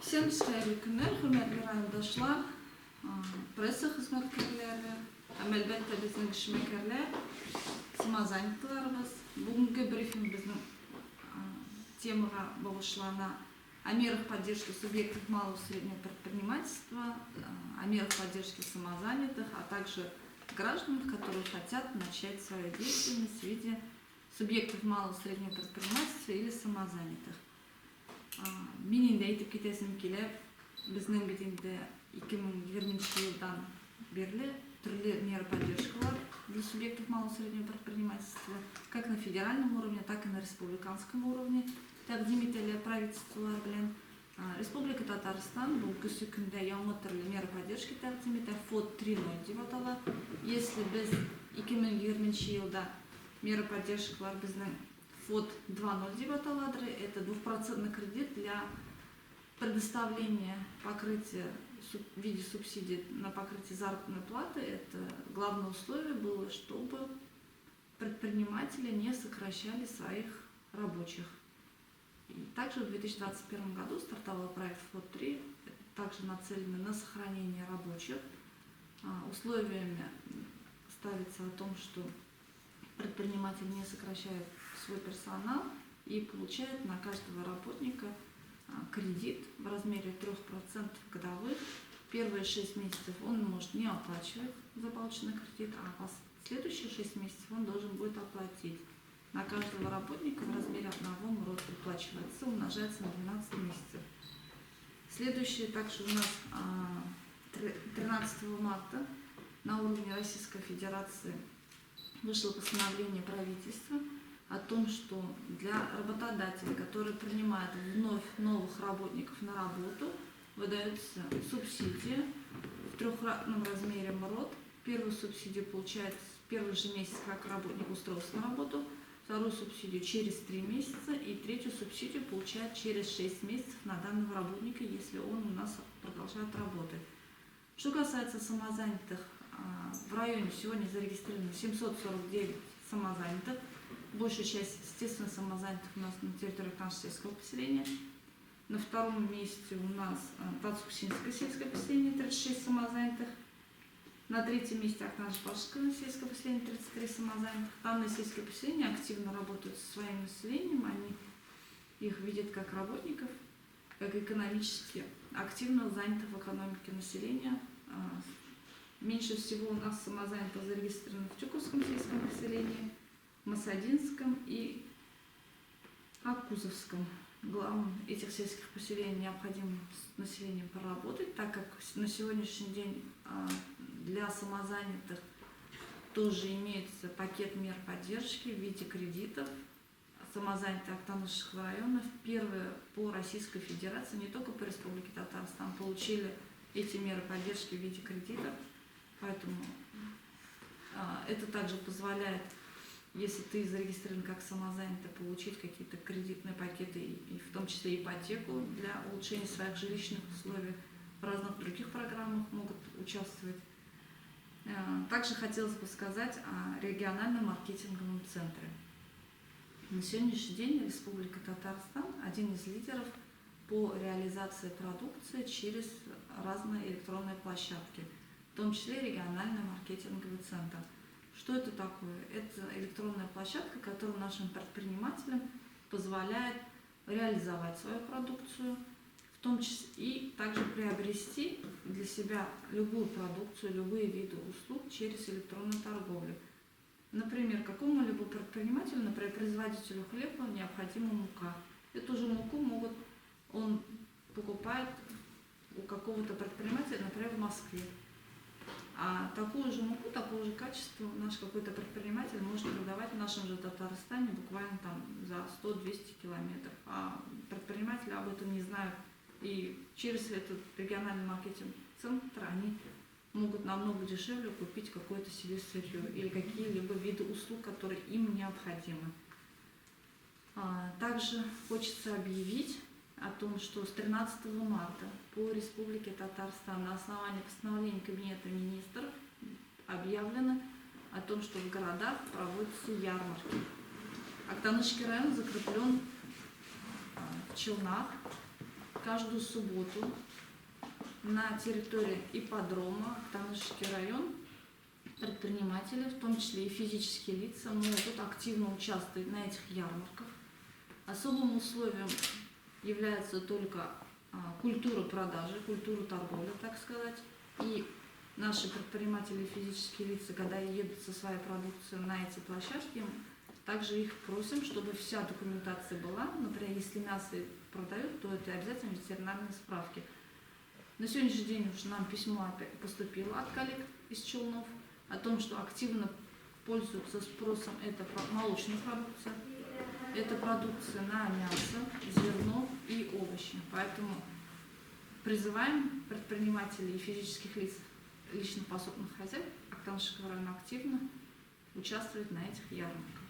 Всем xayirli kunlar, hurmatli qarindoshlar, pressa xizmatkorlari, albatta bizning ishmakarlar, samazanitlarimiz. Bugungi brifing bizning temaga bag'ishlana о мерах поддержки субъектов малого и среднего предпринимательства, о мерах поддержки самозанятых, а также граждан, которые хотят начать свою деятельность в виде субъектов малого и среднего предпринимательства или самозанятых. Мен енді айтып кетесім келіп, біздің бетінде 2020 жылдан берлі түрлі меры поддержкалар для субъектов малого и среднего предпринимательства, как на федеральном уровне, так и на республиканском уровне. Тәқдим етілі правительстволар білен Республика Татарстан бұл күсі күнде яңы түрлі меры поддержки тәқдим етті, ФОД 3.0 деп атала. Если біз 2020 жылда меры поддержкалар біздің ФОД 2.0 деп аталадыр, это 2% кредит для предоставления покрытия в виде субсидий на покрытие заработной платы. Это главное условие было, чтобы предприниматели не сокращали своих рабочих. И также в 2021 году стартовал проект ФОД 3, также нацеленный на сохранение рабочих. Условиями ставится о том, что предприниматель не сокращает свой персонал и получает на каждого работника кредит в размере 3% годовых. Первые 6 месяцев он может не оплачивать за полученный кредит, а следующие 6 месяцев он должен будет оплатить. На каждого работника в размере 1 МРОТ выплачивается, умножается на 12 месяцев. Следующее также у нас 13 марта на уровне Российской Федерации вышло постановление правительства о том, что для работодателей, которые принимают вновь новых работников на работу, выдается субсидия в трехкратном размере МРОТ. Первую субсидию получает в первый же месяц, как работник устроился на работу, вторую субсидию через 3 месяца и третью субсидию получает через 6 месяцев на данного работника, если он у нас продолжает работать. Что касается самозанятых, в районе сегодня зарегистрировано 749 самозанятых. Большая часть, естественно, самозанятых у нас на территории нашего сельского поселения. На втором месте у нас Тацуксинское сельское поселение, 36 самозанятых. На третьем месте Актанаш-Пашское сельское поселение, 33 самозанятых. Данное сельское поселение активно работают со своим населением. Они их видят как работников, как экономически активно занятых в экономике населения. Меньше всего у нас самозанятых зарегистрировано в Тюковском сельском поселении, Масадинском и Аккузовском. Главным этих сельских поселений необходимо с населением поработать, так как на сегодняшний день для самозанятых тоже имеется пакет мер поддержки в виде кредитов. Самозанятые Актанышских районов первые по Российской Федерации, не только по Республике Татарстан, получили эти меры поддержки в виде кредитов. Поэтому это также позволяет, если ты зарегистрирован как самозанятый, получить какие-то кредитные пакеты, и в том числе ипотеку для улучшения своих жилищных условий. В разных других программах могут участвовать. Также хотелось бы сказать о региональном маркетинговом центре. На сегодняшний день Республика Татарстан один из лидеров по реализации продукции через разные электронные площадки, в том числе региональный маркетинговый центр. Что это такое? Это электронная площадка, которая нашим предпринимателям позволяет реализовать свою продукцию, в том числе и также приобрести для себя любую продукцию, любые виды услуг через электронную торговлю. Например, какому-либо предпринимателю, например, производителю хлеба необходима мука. Эту же муку он покупает у какого-то предпринимателя, например, в Москве. А такую же муку, такого же качества наш какой-то предприниматель может продавать в нашем же Татарстане буквально там за 100-200 километров. А предприниматели об этом не знают. И через этот региональный маркетинг-центр они могут намного дешевле купить какое-то себе сырье или какие-либо виды услуг, которые им необходимы. Также хочется объявить о том, что с 13 марта по Республике Татарстан на основании постановления Кабинета министров объявлено о том, что в городах проводятся ярмарки. Актанышский район закреплен в Челнах. каждую субботу на территории ипподрома, Актанышский район, предприниматели, в том числе и физические лица, могут активно участвовать на этих ярмарках. Особым условием является только культура продажи, культура торговли, так сказать. И наши предприниматели, физические лица, когда едут со своей продукцией на эти площадки, также их просим, чтобы вся документация была. Например, если мясо продают, то это обязательно ветеринарные справки. На сегодняшний день уже нам письмо поступило от коллег из Челнов о том, что активно пользуются спросом это молочная продукция, это продукция на мясо, зерно и овощи. Поэтому призываем предпринимателей и физических лиц, лично пособных хозяев Актанышского района активно участвовать на этих ярмарках.